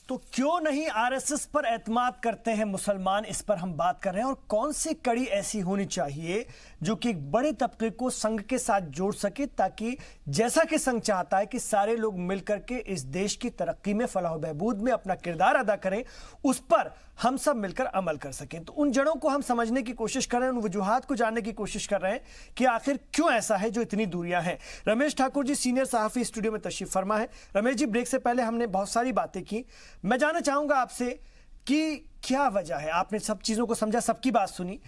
तो क्यों नहीं आरएसएस पर एतमाद करते हैं मुसलमान, इस पर हम बात कर रहे हैं। और कौन सी कड़ी ऐसी होनी चाहिए जो कि एक बड़े तबके को संघ के साथ जोड़ सके, ताकि जैसा कि संघ चाहता है कि सारे लोग मिलकर के इस देश की तरक्की में, फलाह बहबूद में अपना किरदार अदा करें, उस पर हम सब मिलकर अमल कर सकें। तो उन जड़ों को हम समझने की कोशिश कर रहे हैं, उन वजूहात को जानने की कोशिश कर रहे हैं कि आखिर क्यों ऐसा है जो इतनी दूरियां हैं। रमेश ठाकुर जी सीनियर सहाफी स्टूडियो में तशरीफ फरमा है। रमेश जी, ब्रेक से पहले हमने बहुत सारी बातें की, मैं जानना चाहूंगा आपसे कि क्या वजह है, आपने सब चीजों को समझा, सबकी बात सुनी,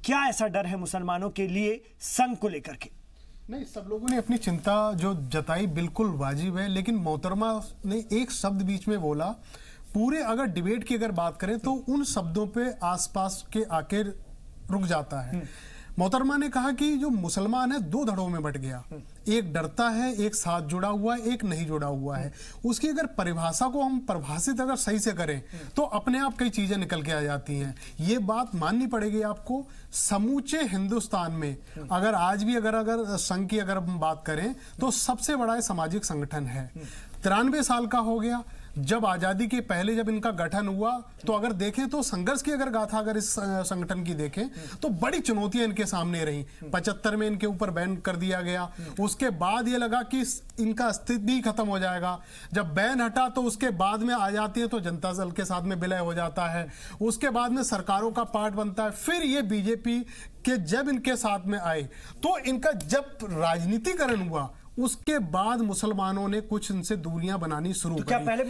क्या ऐसा डर है मुसलमानों के लिए संघ को लेकर के? नहीं, सब लोगों ने अपनी चिंता जो जताई बिल्कुल वाजिब है, लेकिन मोहतरमा ने एक शब्द बीच में बोला, पूरे अगर डिबेट की अगर बात करें तो उन शब्दों पे आसपास के आके रुक जाता है। मोहतरमा ने कहा कि जो मुसलमान है दो धड़ों में बट गया, एक डरता है, एक साथ जुड़ा हुआ है, एक नहीं जुड़ा हुआ है। उसकी अगर परिभाषा को हम परिभाषित अगर सही से करें तो अपने आप कई चीजें निकल के आ जाती हैं। ये बात माननी पड़ेगी आपको। समूचे हिंदुस्तान में अगर आज भी अगर संघ की अगर हम बात करें तो सबसे बड़ा सामाजिक संगठन है। 93 साल का हो गया जब आजादी के पहले जब इनका गठन हुआ, तो अगर देखें तो संघर्ष की अगर गाथा अगर इस संगठन की देखें तो बड़ी चुनौतियां इनके सामने रही। 75 में इनके ऊपर बैन कर दिया गया, उसके बाद ये लगा कि इनका अस्तित्व भी खत्म हो जाएगा। जब बैन हटा तो उसके बाद में आ जाती है तो जनता दल के साथ में विलय हो जाता है, उसके बाद में सरकारों का पार्ट बनता है। फिर ये बीजेपी के जब इनके साथ में आए तो इनका जब राजनीतिकरण हुआ उसके बाद मुसलमानों ने कुछ इनसे दूरियां बनानी शुरू तो क्या पहले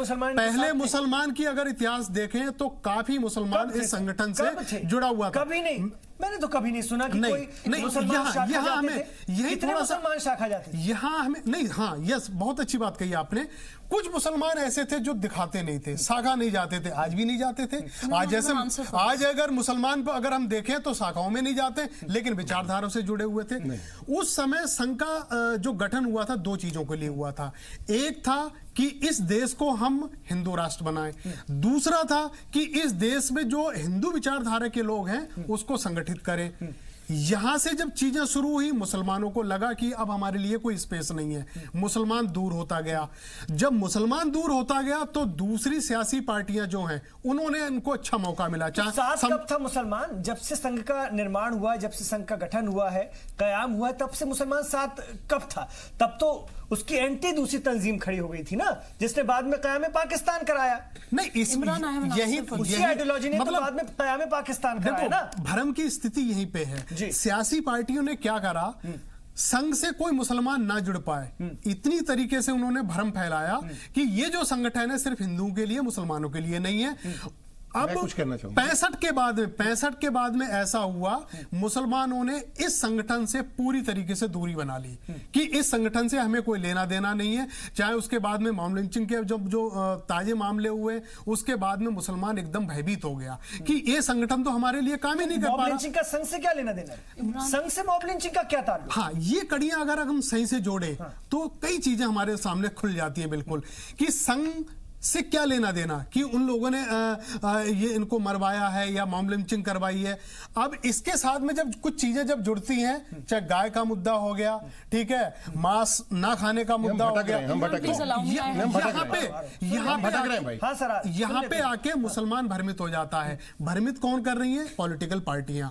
मुसलमान की अगर इतिहास देखें तो काफी मुसलमान इस संगठन से जुड़ा हुआ था। कभी नहीं, मैंने तो कभी नहीं सुना कि कोई मुसलमान यहाँ हमें यही थोड़ा सा शाखा जाते, यहाँ हमें नहीं, हाँ यस, बहुत अच्छी बात कही आपने। कुछ मुसलमान ऐसे थे जो दिखाते नहीं थे, शाखा नहीं जाते थे, आज भी नहीं जाते थे। आज जैसे आज अगर मुसलमान अगर हम देखें तो शाखाओं में नहीं जाते, लेकिन विचारधारा से जुड़े हुए थे। उस समय संघ का जो गठन हुआ था दो चीजों के लिए हुआ था। एक था कि इस देश को हम हिंदू राष्ट्र बनाएं, दूसरा था कि इस देश में जो हिंदू विचारधारा के लोग हैं उसको संगठित करें। यहां से जब चीजें शुरू हुई मुसलमानों को लगा कि अब हमारे लिए कोई स्पेस नहीं है, मुसलमान दूर होता गया। जब मुसलमान दूर होता गया तो दूसरी सियासी पार्टियां जो हैं उन्होंने इनको अच्छा मौका मिला। कब था मुसलमान? जब से संघ का निर्माण हुआ, जब से संघ का गठन हुआ है, कयाम हुआ है, तब से मुसलमान साथ कब था? तब तो उसकी एंटी दूसरी तंजीम खड़ी हो गई थी ना, जिसने बाद में कयाम पाकिस्तान कराया। नहीं, यही आइडियोलॉजी ने मतलब बाद में कयाम पाकिस्तान कराया ना। भ्रम की स्थिति यहीं पे है। सियासी पार्टियों ने क्या करा, संघ से कोई मुसलमान ना जुड़ पाए, इतनी तरीके से उन्होंने भ्रम फैलाया कि ये जो संगठन है सिर्फ हिंदुओं के लिए, मुसलमानों के लिए नहीं है। अब 65 के बाद में ऐसा हुआ, मुसलमानों ने इस संगठन से पूरी तरीके से दूरी बना ली कि इस संगठन से हमें कोई लेना देना नहीं है। चाहे उसके बाद में मॉब लिंचिंग के जब जो ताजे मामले हुए, उसके बाद में मुसलमान एकदम भयभीत हो गया कि ये संगठन तो हमारे लिए काम ही नहीं कर पा रहा। मॉब लिंचिंग का संघ से क्या लेना देना? संघ से मॉब लिंचिंग का क्या ताल्लुक? हाँ, ये कड़ियां अगर हम सही से जोड़े तो कई चीजें हमारे सामने खुल जाती है बिल्कुल, कि संघ से क्या लेना देना कि उन लोगों ने ये इनको मरवाया है या मॉब लिंचिंग करवाई है। अब इसके साथ में जब कुछ चीजें जब जुड़ती हैं, चाहे गाय का मुद्दा हो गया, ठीक है, मांस ना खाने का मुद्दा हो गया, यहाँ पे आके मुसलमान भ्रमित हो जाता है। भ्रमित कौन कर रही है? पॉलिटिकल पार्टियां।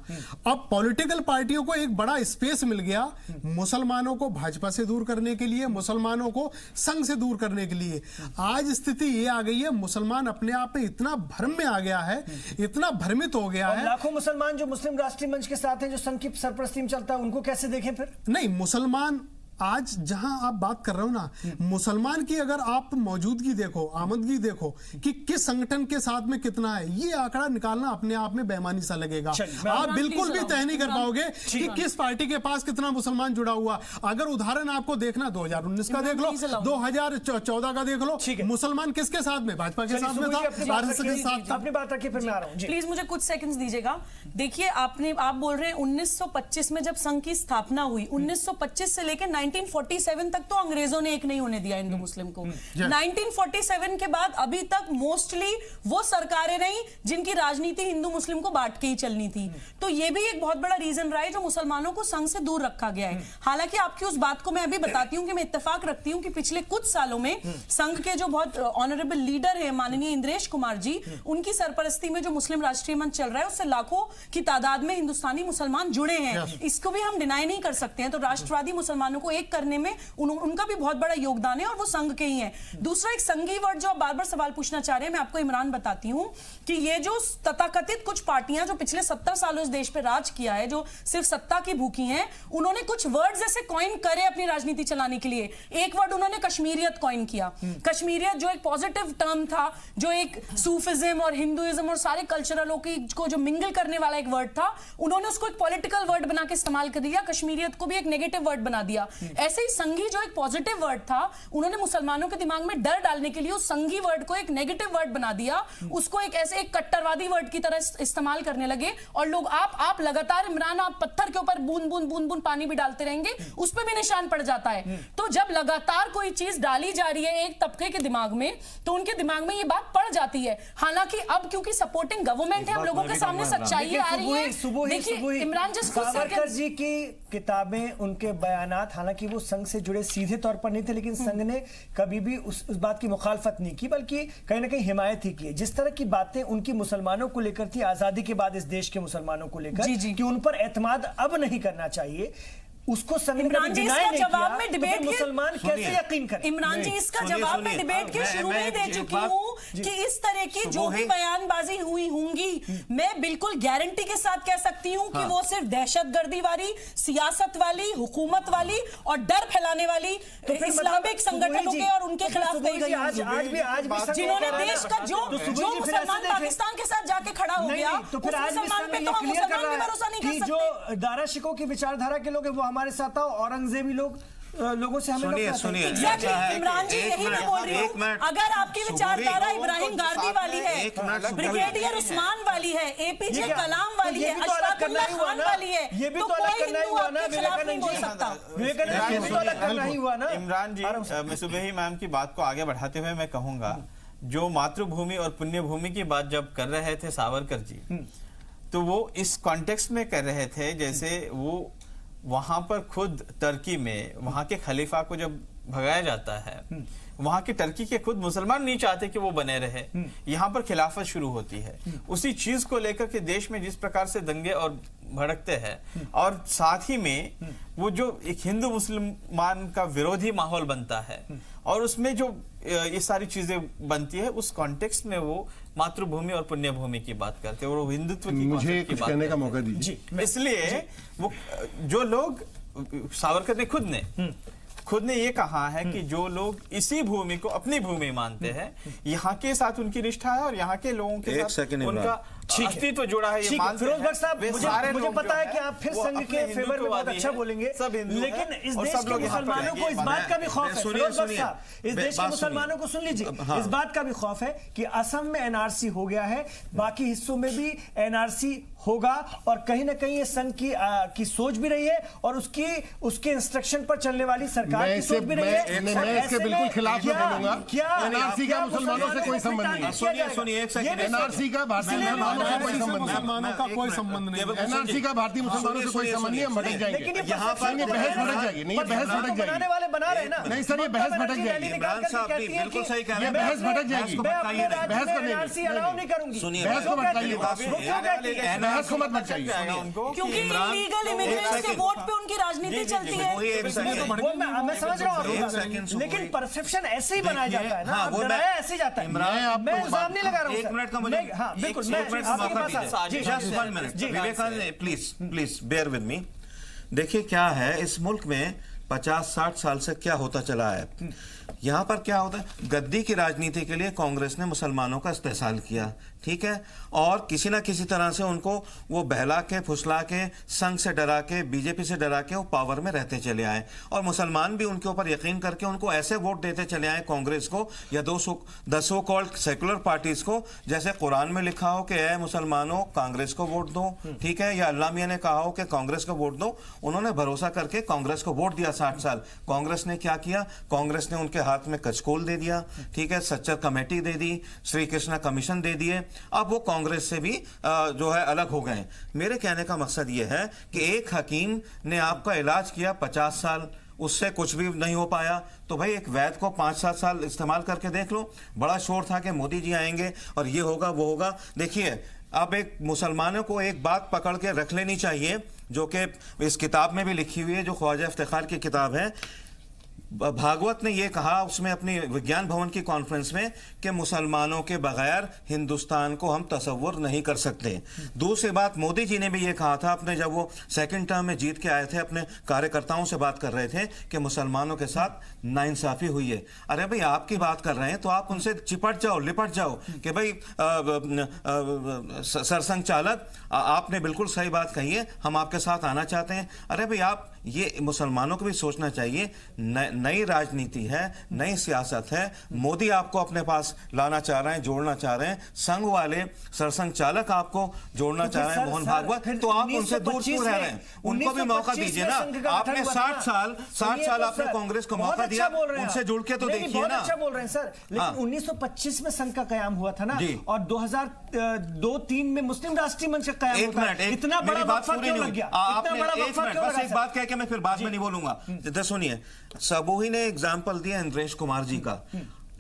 अब पॉलिटिकल पार्टियों को एक बड़ा स्पेस मिल गया मुसलमानों को भाजपा से दूर करने के लिए, मुसलमानों को संघ से दूर करने के लिए। आज स्थिति ये आ गई है, मुसलमान अपने आप में इतना भ्रम में आ गया है, इतना भ्रमित हो गया है। लाखों मुसलमान जो मुस्लिम राष्ट्रीय मंच के साथ हैं, जो संघ की सरपरस्ती में चलता है, उनको कैसे देखें फिर? नहीं, मुसलमान आज जहां आप बात कर रहे हो ना, मुसलमान की अगर आप मौजूदगी देखो, आमदगी देखो कि किस संगठन के साथ में कितना है, ये आंकड़ा निकालना अपने आप में बेईमानी सा लगेगा। आप बिल्कुल भी तय नहीं कर पाओगे कि किस पार्टी के पास कितना मुसलमान जुड़ा हुआ। अगर उदाहरण आपको देखना 2019 का देख लो, 2014 का देख लो, मुसलमान किसके साथ में? भाजपा के साथ में था, आरएसएस के साथ। अपनी बात रखिए, फिर मैं आ रहा हूं। प्लीज मुझे कुछ सेकंड्स दीजिएगा। देखिए, आप बोल रहे हैं 1925 में जब संघ की स्थापना हुई, 1925 से लेकर 1947 तक तो अंग्रेजों ने एक नहीं होने दिया हिंदू मुस्लिम को। 1947 के बाद अभी तक मोस्टली वो सरकारें रही जिनकी राजनीति हिंदू मुस्लिम को बांट के ही चलनी थी। तो ये भी एक बहुत बड़ा रीजन रहा है जो मुसलमानों को संघ से दूर रखा गया है। हालांकि आपकी उस बात को मैं अभी बताती हूँ कि मैं इत्तेफाक रखती हूँ कि पिछले कुछ सालों में संघ के जो बहुत ऑनरेबल लीडर है माननीय इंद्रेश कुमार जी, उनकी सरपरस्ती में जो मुस्लिम राष्ट्रीय मंच चल रहा है उससे लाखों की तादाद में हिंदुस्तानी मुसलमान जुड़े हैं। इसको भी हम डिनाई नहीं कर सकते हैं। तो राष्ट्रवादी मुसलमानों को एक करने में उनका भी बहुत बड़ा योगदान है और वो संघ के ही है। दूसरा, एक संघी वर्ड जो आप बार बार सवाल पूछना चाह रहे हैं, मैं आपको इमरान बताती हूं कि ये जो तथाकथित कुछ पार्टियां जो पिछले 70 सालों इस देश पे राज किया है, जो सिर्फ सत्ता की भूखी हैं, उन्होंने कुछ वर्ड्स ऐसे कॉइन करे अपनी राजनीति चलाने के लिए। एक वर्ड उन्होंने कश्मीरियत कॉइन किया। कश्मीरियत जो एक पॉजिटिव टर्म था, जो एक सूफिज्म और हिंदुइज्म और सारे कल्चरलों को जो मिंगल करने वाला एक वर्ड था, उन्होंने उसको एक पॉलिटिकल वर्ड बना के इस्तेमाल कर दिया। कश्मीरियत को भी एक नेगेटिव वर्ड बना दिया। ऐसे ही संघी जो एक पॉजिटिव वर्ड था, उन्होंने मुसलमानों के दिमाग में डर डालने के लिए उस संघी वर्ड को एक नेगेटिव वर्ड बना दिया, उसको एक ऐसे एक कट्टरवादी वर्ड की तरह इस्तेमाल करने लगे। और लोग आप लगातार इमरान, आप पत्थर के ऊपर बूंद बूंद बूंद बूंद पानी भी डालते रहेंगे, उस पर भी निशान पड़ जाता है। तो जब लगातार कोई चीज डाली जा रही है एक तबके के दिमाग में, तो उनके दिमाग में ये बात पड़ जाती है। हालांकि अब क्योंकि सपोर्टिंग गवर्नमेंट है, हम लोगों के सामने सच्चाई आ रही है। देखिए इमरान सावरकर जी की किताबें, उनके बयानात, हालांकि वो संघ से जुड़े सीधे तौर पर नहीं थे, लेकिन संघ ने कभी भी उस बात की मुखालफत नहीं की, बल्कि कहीं ना कहीं हिमायत ही की। जिस तरह की बातें उनकी मुसलमानों को लेकर थी, आजादी के बाद इस देश के मुसलमानों को लेकर कि उन पर एतमाद अब नहीं करना चाहिए, उसको इमरान जी इसका जवाब में डिबेट मुसलमान कैसे यकीन करें? इमरान जी इसका जवाब में डिबेट के शुरू में ही दे चुकी हूँ कि इस तरह की जो भी बयानबाजी हुई होंगी, मैं बिल्कुल गारंटी के साथ कह सकती हूँ कि वो सिर्फ दहशतगर्दी वाली, सियासत वाली, हुकूमत वाली और डर फैलाने वाली इस्लामिक संगठनों के और उनके खिलाफ कही गई होंगी, जिन्होंने देश का जो मुसलमान पाकिस्तान के साथ जाके खड़ा हो गया, तो फिर आज मुसलमान पे तो हम मुसलमान भी भरोसा नहीं कर सकते। जो दारा शिकोह की विचारधारा के लोग हैं वो हमारे साथ आओ, औरंगजेबी लोगों से हमें सुनिए इमरान जी, यही मैं बोल रही हूँ। अगर आपकी विचारधारा इब्राहिम गारदी वाली है, ब्रिगेडियर उस्मान वाली है, एपीजे कलाम वाली है, अशफाक उल्लाह खान वाली है, ये भी तो कोई हिंदू आपके खिलाफ नहीं बोल सकता। इमरान जी, मैं सुबह मैम की बात को आगे बढ़ाते हुए मैं कहूंगा, जो मातृभूमि और पुण्य भूमि की बात जब कर रहे थे सावरकर जी, तो वो इस कॉन्टेक्स्ट में कर रहे थे जैसे वो वहां पर खुद टर्की में वहां के खलीफा को जब भगाया जाता है, वहां के टर्की के खुद मुसलमान नहीं चाहते कि वो बने रहे, यहाँ पर खिलाफत शुरू होती है। उसी चीज को लेकर के देश में जिस प्रकार से दंगे और भड़कते हैं, और साथ ही में वो जो एक हिंदू मुसलमान का विरोधी माहौल बनता है, और उसमें जो ये सारी चीजें बनती है, उस कॉन्टेक्स्ट में वो मातृभूमि और पुण्य भूमि की बात करते हैं और वो हिंदुत्व की मुझे कुछ कहने का मौका दीजिए। इसलिए वो जो लोग, सावरकर ने खुद ने ये कहा है कि जो लोग इसी भूमि को अपनी भूमि मानते हैं, यहाँ के साथ उनकी निष्ठा है और यहाँ के लोगों के साथ उनका अस्तित्व जुड़ा है, ये मानते हैं। फिरोज साहब, मुझे पता है कि आप फिर संघ के फेवर में बहुत अच्छा बोलेंगे, लेकिन इस देश के मुसलमानों को इस बात का भी खौफ है, फिरोज साहब, इस देश के मुसलमानों को सुन लीजिए, इस बात का भी खौफ है कि असम में एनआरसी हो गया है, बाकी हिस्सों में भी एनआरसी होगा, और कहीं ना कहीं ये संघ की सोच भी रही है और उसके इंस्ट्रक्शन पर चलने वाली सरकार की सोच भी रही है। मैं इसके बिल्कुल खिलाफ में बोलूंगा। एनआरसी का मुसलमानों से कोई संबंध नहीं। सुनिए एक सेकंड, एनआरसी का भारतीय मुसलमानों का कोई संबंध नहीं, एनआरसी का भारतीय मुसलमानों से कोई संबंध नहीं। हम भटक जाएंगे, लेकिन यहाँ पर ये बहस भटक जाएगी। नहीं, ये बहस भटक जाएगी, वाले बना रहे ना। नहीं सर, ये बहस भटक जाएगी। इमरान साहब बिल्कुल सही कह रहे हैं, बहस भटक जाएगी। बहस नहीं करूंगी, बहस को मत बताइए, बहस को मत बताइए उनको, क्योंकि इलीगल इमिग्रेंट्स के वोट पे उनकी राजनीति चलती है। मैं समझ रहा हूँ, लेकिन परसेप्शन ऐसे ही बनाया जाता है ना, बनाया ऐसे जाता है। मैं इल्जाम नहीं लगा रहा हूँ। एक मिनट का मुझे, हाँ बिल्कुल, Vivekananda please bear with me. देखिए क्या है इस मुल्क में 50-60 साल से क्या होता चला है। यहाँ पर क्या होता है, गद्दी की राजनीति के लिए कांग्रेस ने मुसलमानों का इस्तेसाल किया, ठीक है, और किसी ना किसी तरह से उनको वो बहला के फुसला के संघ से डरा के बीजेपी से डरा के वो पावर में रहते चले आए, और मुसलमान भी उनके ऊपर यकीन करके उनको ऐसे वोट देते चले आए कांग्रेस को या the so called secular parties को, जैसे कुरान में लिखा हो कि ऐ मुसलमानों कांग्रेस को वोट दो, ठीक है, या अल्लाह मियां ने कहा हो कि कांग्रेस को वोट दो। उन्होंने भरोसा करके कांग्रेस को वोट दिया 60 साल कांग्रेस ने क्या किया? कांग्रेस ने उनके हाथ में कचकोल दे दिया, ठीक है, सच्चर कमेटी दे दी, श्री कृष्णा कमीशन दे दिए। अब वो कांग्रेस से भी जो है अलग हो गए। मेरे कहने का मकसद ये है कि एक हकीम ने आपका इलाज किया 50 साल, उससे कुछ भी नहीं हो पाया, तो भाई एक वैद्य को 5-7 साल इस्तेमाल करके देख लो। बड़ा शोर था कि मोदी जी आएंगे और ये होगा वो होगा। देखिए, अब एक मुसलमानों को एक बात पकड़ के रख लेनी चाहिए, जो कि इस किताब में भी लिखी हुई है, जो ख्वाजा इफ्तिखार की किताब है। भागवत ने यह कहा उसमें अपनी विज्ञान भवन की कॉन्फ्रेंस में कि मुसलमानों के बगैर हिंदुस्तान को हम तसव्वुर नहीं कर सकते। दूसरी बात, मोदी जी ने भी ये कहा था अपने, जब वो सेकंड टर्म में जीत के आए थे, अपने कार्यकर्ताओं से बात कर रहे थे कि मुसलमानों के साथ नाइंसाफी हुई है। अरे भाई, आपकी बात कर रहे हैं तो आप उनसे चिपट जाओ, लिपट जाओ कि भाई सरसंघ चालक, आपने बिल्कुल सही बात कही है, हम आपके साथ आना चाहते हैं। अरे भाई, आप ये मुसलमानों को भी सोचना चाहिए, नई राजनीति है, नई सियासत है। मोदी आपको अपने पास लाना चाह रहे हैं, जोड़ना चाह रहे हैं। संघ वाले, सरसंघ चालक आपको जोड़ना चाह रहे हैं, मोहन भागवत, तो आप उनसे दूर क्यों रह रहे हैं? उनको भी मौका दीजिए ना। आपने 60 साल आपने कांग्रेस को मौका दिया, उनसे जुड़ के तो देखिए ना। अच्छा बोल रहे हैं सर, लेकिन 1925 में संघ का कयाम हुआ था ना, और 2002-3 में मुस्लिम राष्ट्रीय मंच का कयाम हुआ था। इतना बड़ा वक्फा क्यों लग गया? एक बात कह के मैं फिर बाद में नहीं बोलूंगा। सुनिए, सबूही ने एग्जाम्पल दिया इंद्रेश कुमार जी का।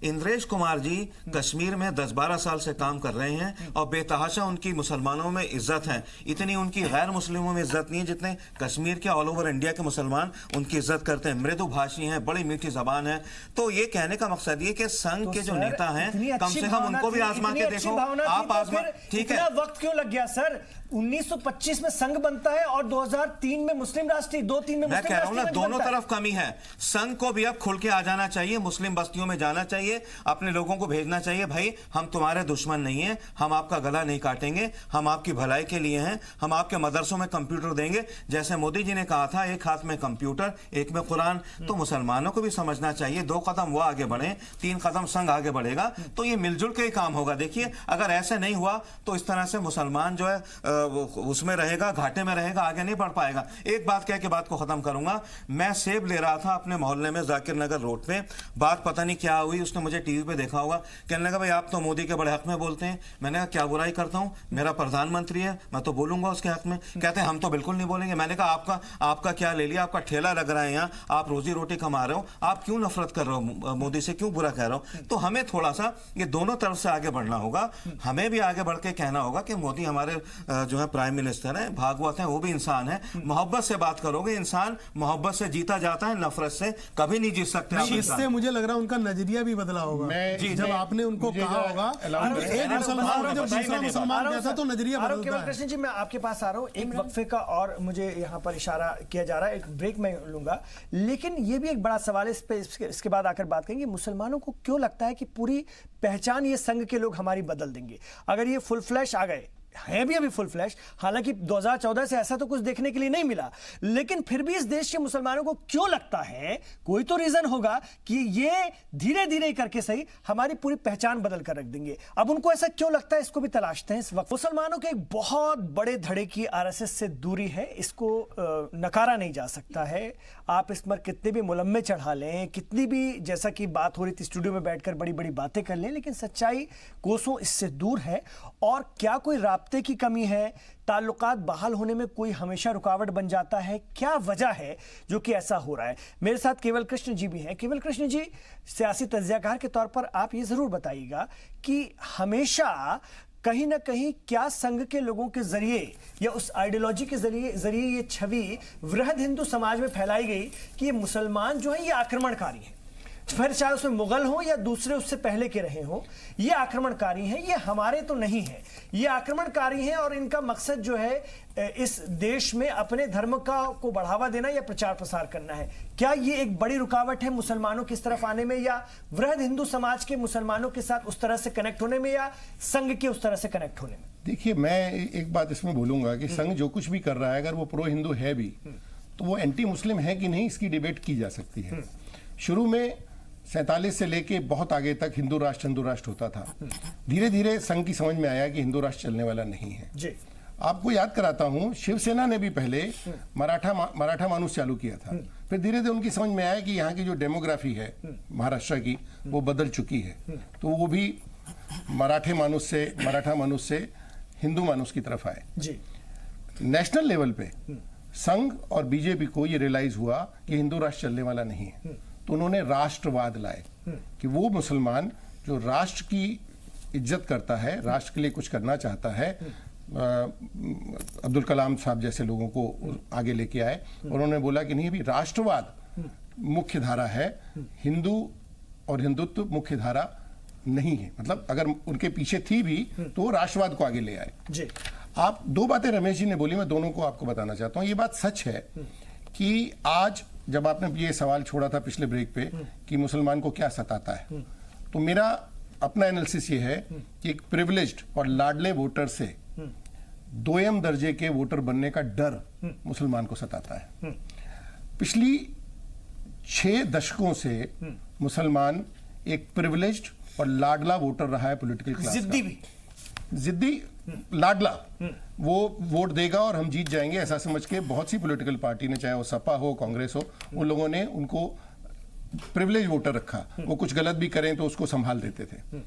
इंद्रेश कुमार जी कश्मीर में 10-12 साल से काम कर रहे हैं और बेतहाशा उनकी मुसलमानों में इज्जत है। इतनी उनकी गैर मुस्लिमों में इज्जत नहीं है जितने कश्मीर के ऑल ओवर इंडिया के मुसलमान उनकी इज्जत करते हैं। मृदु भाषी हैं, बड़ी मीठी जबान है। तो ये कहने का मकसद ये कि संघ के जो नेता हैं, कम से कम उनको भी आजमा के देखो। आप आजमा, ठीक है। वक्त क्यों लग गया सर? 1925 में संघ बनता है और 2003 में मुस्लिम राष्ट्रीय, 2-3 में मैं कह रहा हूं ना, दोनों तरफ कमी है। संघ को भी अब खुल के आ जाना चाहिए, मुस्लिम बस्तियों में जाना चाहिए, अपने लोगों को भेजना चाहिए, भाई हम तुम्हारे दुश्मन नहीं हैं, हम आपका गला नहीं काटेंगे, हम आपकी भलाई के लिए हैं, हम आपके मदरसों में कंप्यूटर देंगे। जैसे मोदी जी ने कहा था, एक हाथ में कंप्यूटर, एक में कुरान। तो मुसलमानों को भी समझना चाहिए, 2 कदम वो आगे बढ़े, 3 कदम संघ आगे बढ़ेगा, तो ये मिलजुल के ही काम होगा। देखिए, अगर ऐसे नहीं हुआ तो इस तरह से मुसलमान जो है उसमें रहेगा, घाटे में रहेगा, आगे नहीं बढ़ पाएगा। एक बात कह के बात को खत्म करूंगा। मैं सेब ले रहा था अपने मोहल्ले में जाकिर नगर रोड पे, बात पता नहीं क्या हुई, उसने मुझे टीवी पे देखा होगा, कहने लगा भाई आप तो मोदी के बड़े हक में बोलते हैं। मैंने कहा क्या बुराई करता हूं, मेरा प्रधानमंत्री है, मैं तो बोलूंगा उसके हक में। कहते हैं हम तो बिल्कुल नहीं बोलेंगे। मैंने कहा आपका क्या ले लिया, आपका ठेला लग रहा है यहाँ, आप रोजी रोटी कमा रहे हो, आप क्यों नफरत कर रहे हो मोदी से, क्यों बुरा कह रहे हो? तो हमें थोड़ा सा ये दोनों तरफ से आगे बढ़ना होगा। हमें भी आगे बढ़ के कहना होगा कि मोदी हमारे जो है प्राइम मिनिस्टर है, भागवत है, वो भी इंसान है। मोहब्बत से बात करोगे, इंसान मोहब्बत से जीता जाता है, नफरत से कभी नहीं जीत सकते। इससे मुझे लग रहा है उनका नजरिया भी बदला होगा। जब आपने उनको कहा होगा एक मुसलमान जब दूसरा मुसलमान जैसा, तो नजरिया बदलता है। कृष्ण जी, मैं आपके पास आ रहा हूं। एक वक्फे का और मुझे यहां पर इशारा किया जा रहा है, एक ब्रेक में लूंगा, लेकिन यह भी एक बड़ा सवाल है, इस पे इसके बाद आकर बात करेंगे। मुसलमानों को क्यों लगता है कि पूरी पहचान ये संघ के लोग हमारी बदल देंगे अगर ये फुल फ्लैश आ गए? है भी अभी फुल फ्लैश, हालांकि 2014 से ऐसा तो कुछ देखने के लिए नहीं मिला, लेकिन फिर भी इस देश के मुसलमानों को क्यों लगता है, कोई तो रीजन होगा कि ये धीरे धीरे करके सही हमारी पूरी पहचान बदल कर रख देंगे। अब उनको ऐसा क्यों लगता है, इसको भी तलाशते हैं इस वक्त। मुसलमानों के एक बहुत बड़े धड़े की आरएसएस से दूरी है, इसको नकारा नहीं जा सकता है। आप इस पर कितने भी मुलम्मे चढ़ा लें, कितनी भी, जैसा कि बात हो रही थी, स्टूडियो में बैठकर बड़ी बड़ी बातें कर लें, लेकिन सच्चाई कोसों इससे दूर है। और क्या कोई राब्ते की कमी है, ताल्लुकात बहाल होने में कोई हमेशा रुकावट बन जाता है? क्या वजह है जो कि ऐसा हो रहा है? मेरे साथ केवल कृष्ण जी भी हैं। केवल कृष्ण जी, सियासी तज्जियाकार के तौर पर आप ये जरूर बताइएगा कि हमेशा कहीं ना कहीं क्या संघ के लोगों के जरिए या उस आइडियोलॉजी के जरिए ये छवि वृहद हिंदू समाज में फैलाई गई कि ये मुसलमान जो है ये आक्रमणकारी हैं, फिर चाहे उसमें मुगल हो या दूसरे उससे पहले के रहे हो, ये आक्रमणकारी हैं, ये हमारे तो नहीं है, ये आक्रमणकारी हैं और इनका मकसद जो है इस देश में अपने धर्म को बढ़ावा देना या प्रचार प्रसार करना है। क्या ये एक बड़ी रुकावट है मुसलमानों की इस तरफ आने में, या वृहद हिंदू समाज के मुसलमानों के साथ उस तरह से कनेक्ट होने में, या संघ के उस तरह से कनेक्ट होने में? देखिए, मैं एक बात इसमें बोलूंगा कि संघ जो कुछ भी कर रहा है, अगर वो प्रो हिंदू है भी तो वो एंटी मुस्लिम है कि नहीं, इसकी डिबेट की जा सकती है। शुरू में 47 से लेके बहुत आगे तक हिंदू राष्ट्र होता था। धीरे धीरे संघ की समझ में आया कि हिंदू राष्ट्र चलने वाला नहीं है। जी। आपको याद कराता हूं, शिवसेना ने भी पहले मराठा मानुस चालू किया था। फिर धीरे धीरे उनकी समझ में आया कि यहाँ की जो डेमोग्राफी है महाराष्ट्र की वो बदल चुकी है, तो वो भी मराठा मानुस से हिंदू मानुस की तरफ आए जी। नेशनल लेवल पे संघ और बीजेपी को ये रियलाइज हुआ कि हिंदू राष्ट्र चलने वाला नहीं है, तो उन्होंने राष्ट्रवाद लाए कि वो मुसलमान जो राष्ट्र की इज्जत करता है, राष्ट्र के लिए कुछ करना चाहता है, अब्दुल कलाम साहब जैसे लोगों को आगे लेके आए और उन्होंने बोला कि नहीं, अभी राष्ट्रवाद मुख्य धारा है, हिंदू और हिंदुत्व मुख्य धारा नहीं है। मतलब अगर उनके पीछे थी भी तो वो राष्ट्रवाद को आगे ले आए जी। आप दो बातें रमेश जी ने बोली, मैं दोनों को आपको बताना चाहता हूं। ये बात सच है कि आज जब आपने ये सवाल छोड़ा था पिछले ब्रेक पे कि मुसलमान को क्या सताता है, तो मेरा अपना एनालिसिस ये है कि एक प्रिविलेज्ड और लाडले वोटर से दोयम दर्जे के वोटर बनने का डर मुसलमान को सताता है। पिछली 6 दशकों से मुसलमान एक प्रिविलेज्ड और लाडला वोटर रहा है पॉलिटिकल क्लास का। जिद्दी लाडला, वो वोट देगा और हम जीत जाएंगे ऐसा समझ के बहुत सी पॉलिटिकल पार्टी ने, चाहे वो सपा हो कांग्रेस हो, उन लोगों ने उनको प्रिविलेज वोटर रखा। वो कुछ गलत भी करें तो उसको संभाल देते थे।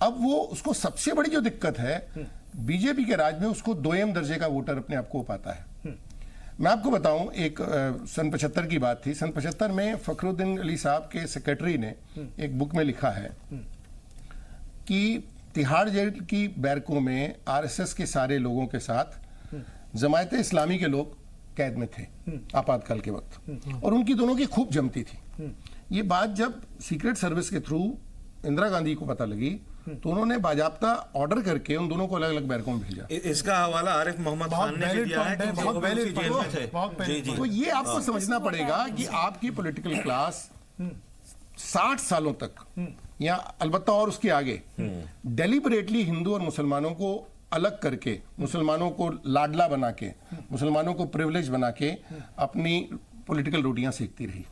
अब वो उसको सबसे बड़ी जो दिक्कत है बीजेपी के राज में, उसको दोयम दर्जे का वोटर अपने आप को पाता है। मैं आपको बताऊं, एक सन 75 की बात थी। सन 75 में फखरुद्दीन अली साहब के सेक्रेटरी ने एक बुक में लिखा है कि तिहाड़ जेल की बैरकों में आरएसएस के सारे लोगों के साथ जमायते इस्लामी के लोग कैद में थे आपातकाल के वक्त, और उनकी दोनों की खूब जमती थी। ये बात जब सीक्रेट सर्विस के थ्रू इंदिरा गांधी को पता लगी तो उन्होंने बाजाप्ता ऑर्डर करके उन दोनों को अलग अलग बैरकों में भेजा। इसका हवाला आरिफ मोहम्मद खान ने भी दिया है कि वो उसी जेल में थे। जी जी। तो ये आपको समझना पड़ेगा कि आपकी पॉलिटिकल क्लास 60 सालों तक या अलबत्ता और उसके आगे डेलिबरेटली हिंदू और मुसलमानों को अलग करके, मुसलमानों को लाडला बना के, मुसलमानों को प्रिविलेज बना के अपनी पॉलिटिकल रोटियां सेकती रही।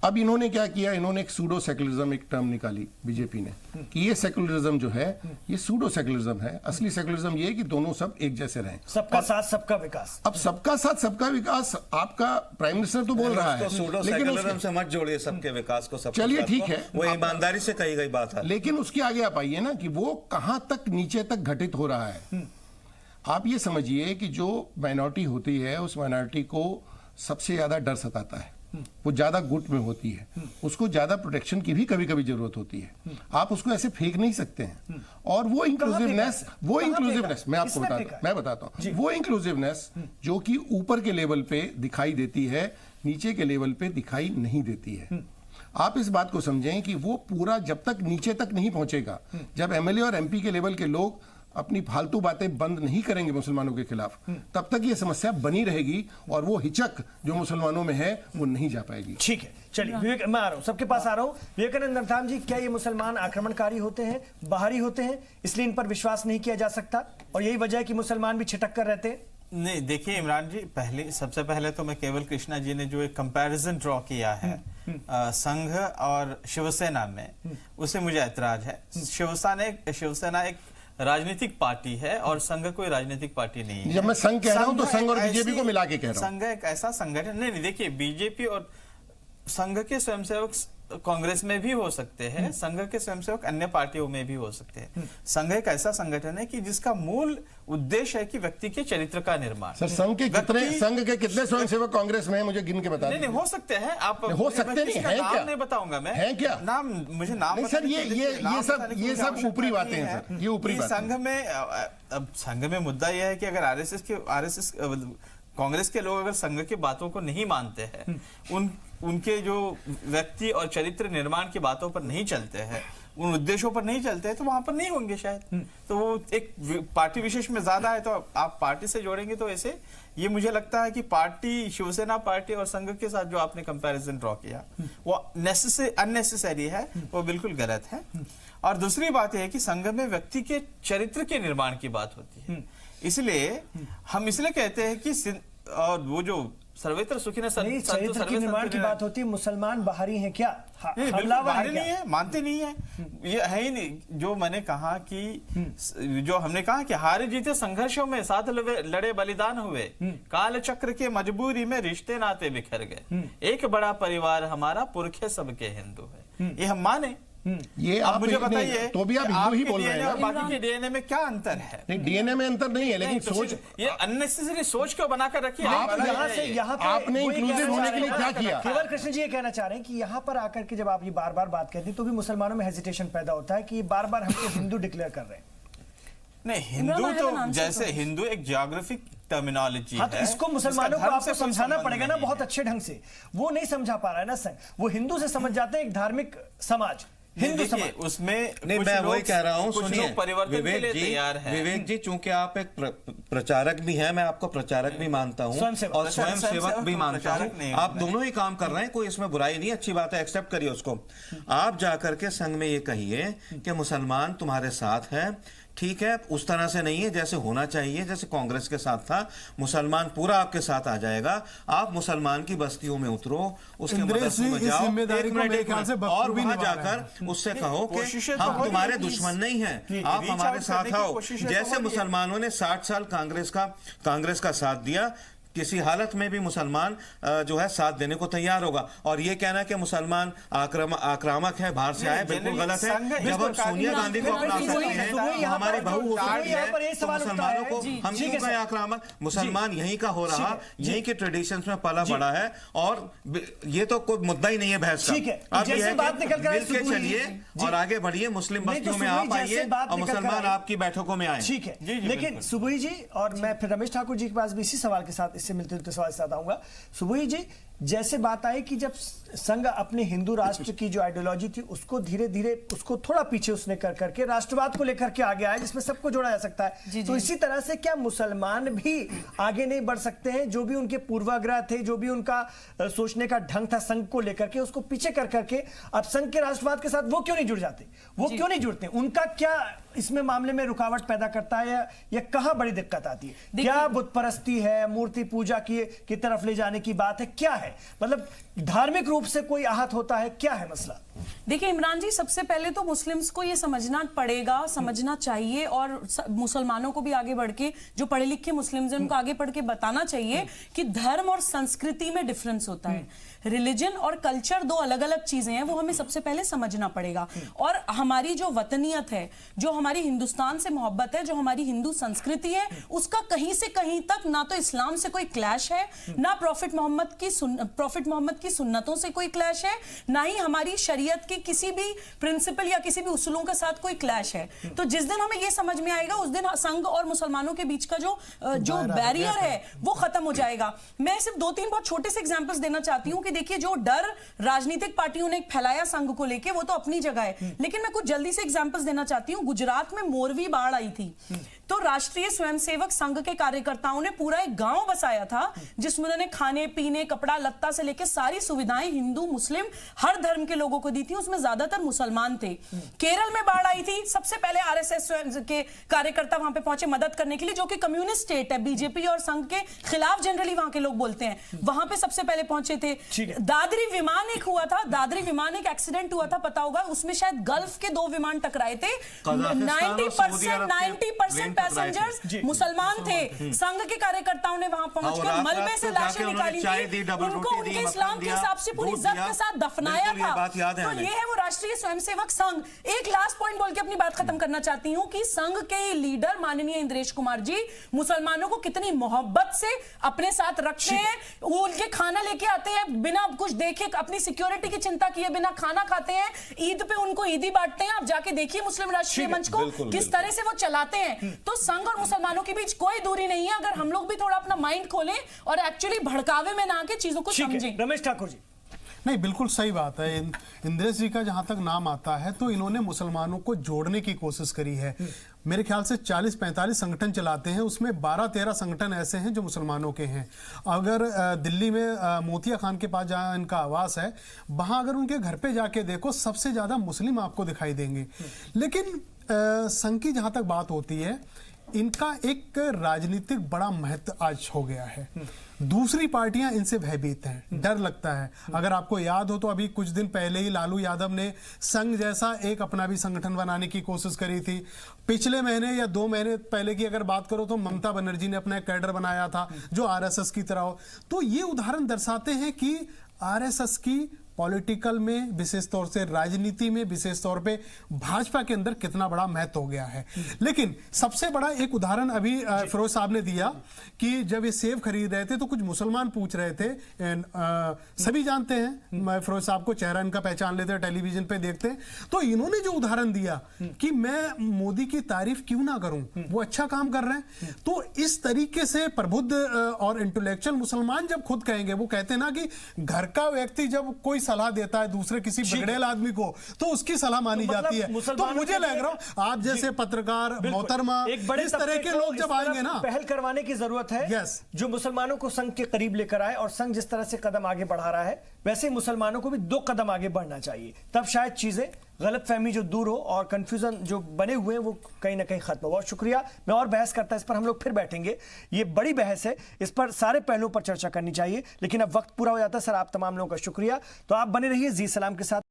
अब इन्होंने क्या किया, इन्होंने एक सूडो सेकुलरिज्म एक टर्म निकाली बीजेपी ने कि ये सेकुलरिज्म जो है ये सूडो सेकुलरिज्म है। असली सेकुलरिज्म ये है कि दोनों सब एक जैसे रहें, सबका साथ सबका विकास। अब सबका साथ सबका विकास आपका प्राइम मिनिस्टर तो बोल रहा है, सूडो सेकुलरिज्म से मत जोड़िए सबके विकास को। सब चलिए ठीक है, वो ईमानदारी से कही गई बात है, लेकिन उसके आगे आप आइए ना कि वो कहां तक नीचे तक घटित हो रहा है। आप ये समझिए कि जो माइनॉरिटी होती है उस माइनॉरिटी को सबसे ज्यादा डर सताता है, वो ज्यादा गुट में होती है, उसको ज्यादा प्रोटेक्शन की भी कभी कभी जरूरत होती है। आप उसको ऐसे फेंक नहीं सकते हैं। और वो इंक्लूसिवनेस मैं बताता हूं, वो इंक्लूसिवनेस जो कि ऊपर के लेवल पे दिखाई देती है, नीचे के लेवल पे दिखाई नहीं देती है। आप इस बात को समझें कि वो पूरा जब तक नीचे तक नहीं पहुंचेगा, जब एमएलए और एमपी के लेवल के लोग अपनी फालतू बातें बंद नहीं करेंगे मुसलमानों के खिलाफ, तब तक ये समस्या बनी रहेगी और वो हिचक जो मुसलमानों में है वो नहीं जा पाएगी। ठीक है, चलिए मैं आ रहा हूं, सबके पास आ रहा हूं। विवेकानंद नरथाम जी, क्या ये मुसलमान आक्रमणकारी होते हैं, बाहरी होते हैं, इसलिए इन पर विश्वास नहीं किया जा सकता और यही वजह है कि मुसलमान भी छिटक कर रहते हैं? नहीं, देखिए इमरान जी, सबसे पहले तो मैं केवल कृष्णा जी ने जो एक कंपैरिजन ड्रॉ किया है संघ और शिवसेना में, उसे मुझे ऐतराज है। शिवसेना एक राजनीतिक पार्टी है और संघ कोई राजनीतिक पार्टी नहीं है। जब मैं संघ कह रहा हूं तो संघ और बीजेपी को मिला के कह रहा हूं। संघ एक ऐसा संगठन नहीं, देखिए बीजेपी और संघ के स्वयंसेवक कांग्रेस में भी हो सकते हैं, संघ के स्वयंसेवक अन्य पार्टियों में भी हो सकते हैं। संघ एक ऐसा संगठन है कि जिसका मूल उद्देश्य है कि व्यक्ति के चरित्र का निर्माण। सर संघ के कितने स्वयंसेवक कांग्रेस में हैं, मुझे गिन के बता दीजिए। नहीं, हो सकते हैं, आप हो सकते नहीं है, क्या नहीं बताऊंगा मैं, है क्या नाम, मुझे नाम नहीं सर, ये सब ऊपरी बातें हैं सर, ये ऊपरी बातें। संघ में अब संघ में मुद्दा यह है कि अगर आरएसएस कांग्रेस के लोग अगर संघ की बातों को नहीं मानते हैं, उनके जो व्यक्ति और चरित्र निर्माण की बातों पर नहीं चलते हैं, उन उद्देश्यों पर नहीं चलते हैं, तो वहां पर नहीं होंगे शायद। तो वो एक पार्टी विशेष में ज्यादा है, तो आप पार्टी से जोड़ेंगे तो ऐसे ये मुझे लगता है कि पार्टी, शिवसेना पार्टी और संघ के साथ जो आपने कंपैरिजन ड्रॉ किया वो अननेसेसरी है, वो बिल्कुल गलत है। और दूसरी बात यह है कि संघ में व्यक्ति के चरित्र के निर्माण की बात होती है, इसलिए हम इसलिए कहते हैं कि और वो जो सर्वत्र सुखी नहीं, चरित्र की निर्माण की बात होती है, मुसलमान बाहरी हैं क्या? हमलावर बाहरी हैं नहीं क्या? है, मानते नहीं है, ये है ही नहीं। जो मैंने कहा कि जो हमने कहा कि हारे जीते संघर्षों में साथ लड़े बलिदान हुए, काल चक्र के मजबूरी में रिश्ते नाते बिखर गए, एक बड़ा परिवार हमारा पुरखे सबके हिंदू है, ये हम माने। ये आप आप मुझे बताइए तो भी आप हिंदू ही बोल रहे हैं और ना? बाकी के डीएनए में क्या अंतर है? नहीं, डीएनए में अंतर नहीं है, लेकिन नहीं, तो सोच, ये अननेसेसरी सोच क्यों बनाकर रखी है? आप यहाँ पे आपने वही inclusive कहना होने चाह के लिए रहे क्या हैं। किया? केवल कृष्ण जी ये कहना चाह रहे हैं कि यहाँ पर आकर के जब आप ये बार बार बात कहते हैं तो भी मुसलमानों में हेजिटेशन पैदा होता है कि ये बार बार हमको हिंदू डिक्लेयर कर रहे हैं। नहीं, हिंदू तो जैसे हिंदू एक ज्योग्राफिक टर्मिनोलॉजी हाँ, तो है, इसको मुसलमानों को धर्म आपको से कोई समझाना संबंध पड़ेगा ना नहीं बहुत है। अच्छे ढंग से। वो नहीं समझा पा रहा है ना संघ, वो हिंदू से समझ जाते हैं एक धार्मिक समाज, हिंदू देखिए, समाज। उसमें नहीं, कुछ मैं लोग- वही कह रहा हूँ, कुछ सुनिए लोग परिवर्तन के विवेक लिए जी, तैयार हैं। विवेक जी, चूंकि आप एक प्रचारक भी हैं, मैं आपको प्रचारक भी मानता हूँ स्वयंसेवक। और स्वयं सेवक स्वयंसेवक भी मानता प्रचारक हूँ। नहीं आप हूँ। दोनों ही काम कर रहे हैं, कोई इसमें बुराई नहीं, अच्छी बात है, एक्सेप्ट करिए उसको। आप जाकर के संघ में ये कहिए कि मुसलमान तुम्हारे साथ है, ठीक है, उस तरह से नहीं है जैसे होना चाहिए, जैसे कांग्रेस के साथ था, मुसलमान पूरा आपके साथ आ जाएगा, आप मुसलमान की बस्तियों में उतरो, उसके इंद्रेश मदरसे में जी, इस जाओ, जिम्मेदारी एक को मिनट, मेरे एक ख्याल से मिनट, और बखूबी वहां निभा रहे जाकर उससे कहो कि कोशिशें तो हम हो रही तुम्हारे हैं, दुश्मन नहीं हैं, ये आप reach हमारे out साथ करने की आओ। कोशिशें तो जैसे हो रही हैं। मुसलमानों ने 60 साल कांग्रेस का साथ दिया, किसी हालत में भी मुसलमान जो है साथ देने को तैयार होगा। और ये कहना कि मुसलमान आक्रामक है, बाहर से आए, बिल्कुल गलत है। जब हम सोनिया गांधी को अपना सकते हैं, हमारी बहू हो सकती है, तो मुसलमानों को हम क्यों कहें आक्रामक? मुसलमान यहीं का हो रहा, यहीं के ट्रेडिशंस में पला बड़ा है, और ये तो कोई मुद्दा ही नहीं है बहस का। ठीक है, अब जैसे ये है बात कि निकल कर आए, मिलके सुबह ही- चलिए जी। और आगे बढ़िए, मुस्लिम नहीं, तो बस्तियों में सुबह ही आप जैसे आइए बात और निकल कर मुसलमान आई। आपकी बैठकों में आए। ठीक है, जी, जी, लेकिन बिल्कुल। सुबोई जी, और मैं फिर रमेश ठाकुर जी के पास भी इसी सवाल के साथ, इससे मिलते जुलते सवाल के साथ आऊंगा। सुबोई जी, जैसे बात आई कि जब संघ अपने हिंदू राष्ट्र की जो आइडियोलॉजी थी उसको धीरे धीरे उसको थोड़ा पीछे उसने कर करके राष्ट्रवाद को लेकर के आगे आया, जिसमें सबको जोड़ा जा सकता है। तो इसी तरह से क्या मुसलमान भी आगे नहीं बढ़ सकते हैं? जो भी उनके पूर्वाग्रह थे, जो भी उनका सोचने का ढंग था संघ को लेकर के, उसको पीछे कर करके अब संघ के राष्ट्रवाद के साथ वो क्यों नहीं जुड़ जाते? वो क्यों नहीं जुड़ते? उनका क्या इसमें मामले में रुकावट पैदा करता है, या कहां बड़ी दिक्कत आती है? क्या बुत परस्ती है, मूर्ति पूजा की तरफ ले जाने की बात है, क्या है? मतलब धार्मिक रूप से कोई आहत होता है, क्या है मसला? देखिए इमरान जी, सबसे पहले तो मुस्लिम्स को ये समझना पड़ेगा, समझना चाहिए, और मुसलमानों को भी आगे बढ़ के, जो पढ़े लिखे मुस्लिम्स हैं उनको आगे बढ़ के बताना चाहिए कि धर्म और संस्कृति में डिफरेंस होता है। रिलीजन और कल्चर दो अलग अलग चीजें हैं, वो हमें सबसे पहले समझना पड़ेगा। और हमारी जो वतनियत है, जो हमारी हिंदुस्तान से मोहब्बत है, जो हमारी हिंदू संस्कृति है, उसका कहीं से कहीं तक ना तो इस्लाम से कोई क्लैश है, ना प्रॉफिट मोहम्मद की सुन्नतों से कोई क्लैश है, ना ही हमारी शरीयत की किसी भी प्रिंसिपल या किसी भी उसूलों के साथ कोई क्लैश है। तो जिस दिन हमें ये समझ में आएगा, उस दिन संघ और मुसलमानों के बीच का जो बैरियर है वो खत्म हो जाएगा। मैं सिर्फ 2-3 बहुत छोटे से एग्जांपल्स देना चाहती हूँ कि देखिए, जो डर राजनीतिक पार्टियों ने फैलाया संघ को लेके, वो तो अपनी जगह है, लेकिन मैं कुछ जल्दी से एग्जांपल्स देना चाहती हूँ। गुजरात में मोरवी बाढ़ आई थी, तो राष्ट्रीय स्वयंसेवक संघ के कार्यकर्ताओं ने पूरा एक गांव बसाया था, जिसमें उन्होंने खाने पीने, कपड़ा लत्ता से लेकर सारी सुविधाएं हिंदू मुस्लिम हर धर्म के लोगों को दी थी। उसमें ज्यादातर मुसलमान थे। केरल में बाढ़ आई थी, सबसे पहले आरएसएस के कार्यकर्ता वहां पे पहुंचे मदद करने के लिए, जो कि कम्युनिस्ट स्टेट है, बीजेपी और संघ के खिलाफ जनरली वहां के लोग बोलते हैं, वहां पे सबसे पहले पहुंचे थे। दादरी विमान एक हुआ था, दादरी विमान एक एक्सीडेंट हुआ था, पता होगा, उसमें शायद गल्फ के 2 विमान टकराए थे। 90% पैसेंजर्स मुसलमान थे। संघ के कार्यकर्ताओं ने वहां पहुंचकर मलबे से लाशें निकाली थी, उनको उनके इस्लाम के हिसाब से पूरी इज्जत के साथ दफनाया था। तो ये है वो राष्ट्रीय स्वयंसेवक संघ। एक लास्ट पॉइंट बोल के अपनी बात खत्म करना चाहती हूं कि संघ के लीडर माननीय इंद्रेश कुमार जी मुसलमानों को कितनी मोहब्बत से अपने साथ रखते हैं। वो उनके खाना लेके आते हैं, बिना कुछ देखे, अपनी सिक्योरिटी की चिंता किए बिना खाना खाते हैं। ईद पे उनको ईदी बांटते हैं। आप जाके देखिए मुस्लिम राष्ट्रीय मंच को किस तरह से वो चलाते हैं। तो संघ और मुसलमानों के बीच कोई दूरी नहीं है, अगर हम लोग भी थोड़ा अपना माइंड खोलें और एक्चुअली भड़कावे में ना आके चीजों को समझें। रमेश ठाकुर जी, नहीं, बिल्कुल सही बात है। इंद्रेश जी का जहां तक नाम आता है, तो इन्होंने मुसलमानों को जोड़ने की कोशिश करी है। मेरे ख्याल से 40-45 संगठन चलाते हैं, उसमें 12-13 संगठन ऐसे हैं जो मुसलमानों के हैं। अगर दिल्ली में मोतिया खान के पास जहां इनका आवास है, वहां अगर उनके घर पे जाके देखो, सबसे ज्यादा मुस्लिम आपको दिखाई देंगे। लेकिन संघ की जहां तक बात होती है, इनका एक राजनीतिक बड़ा महत्व आज हो गया है। दूसरी पार्टियां इनसे भयभीत हैं, डर लगता है। अगर आपको याद हो तो अभी कुछ दिन पहले ही लालू यादव ने संघ जैसा एक अपना भी संगठन बनाने की कोशिश करी थी। पिछले महीने या 2 महीने पहले की अगर बात करो तो ममता बनर्जी ने अपना एक कैडर बनाया था जो आरएसएस की तरह हो। तो ये उदाहरण दर्शाते हैं कि आरएसएस की पॉलिटिकल में, विशेष तौर से राजनीति में, विशेष तौर पे भाजपा के अंदर कितना बड़ा महत्व हो गया है। लेकिन सबसे बड़ा एक उदाहरण अभी फिरोज साहब ने दिया कि जब ये सेब खरीद रहे थे तो कुछ मुसलमान पूछ रहे थे, सभी जानते हैं फिरोज साहब को, चेहरा इनका पहचान लेते हैं, टेलीविजन पे देखते हैं। तो इन्होंने जो उदाहरण दिया कि मैं मोदी की तारीफ क्यों ना करूं, वो अच्छा काम कर रहे हैं। तो इस तरीके से प्रबुद्ध और इंटेलेक्चुअल मुसलमान जब खुद कहेंगे, वो कहते हैं ना कि घर का व्यक्ति जब कोई सलाह देता है दूसरे किसी बिगड़ेल आदमी को तो उसकी सलाह मानी जाती है। तो मुझे लग रहा आप जैसे पत्रकार, मोहतरमा, इस तरह के लोग जब आएंगे ना, पहल करवाने की जरूरत है जो मुसलमानों को संघ के करीब लेकर आए। और संघ जिस तरह से कदम आगे बढ़ा रहा है वैसे ही मुसलमानों को भी 2 कदम आगे बढ़ना चाहिए, तब शायद चीजें, गलतफहमी जो दूर हो और कंफ्यूजन जो बने हुए हैं वो कहीं ना कहीं खत्म हो। बहुत शुक्रिया। मैं और बहस करता इस पर, हम लोग फिर बैठेंगे, ये बड़ी बहस है, इस पर सारे पहलुओं पर चर्चा करनी चाहिए, लेकिन अब वक्त पूरा हो जाता है। सर, आप तमाम लोगों का शुक्रिया। तो आप बने रहिए जी सलाम के साथ।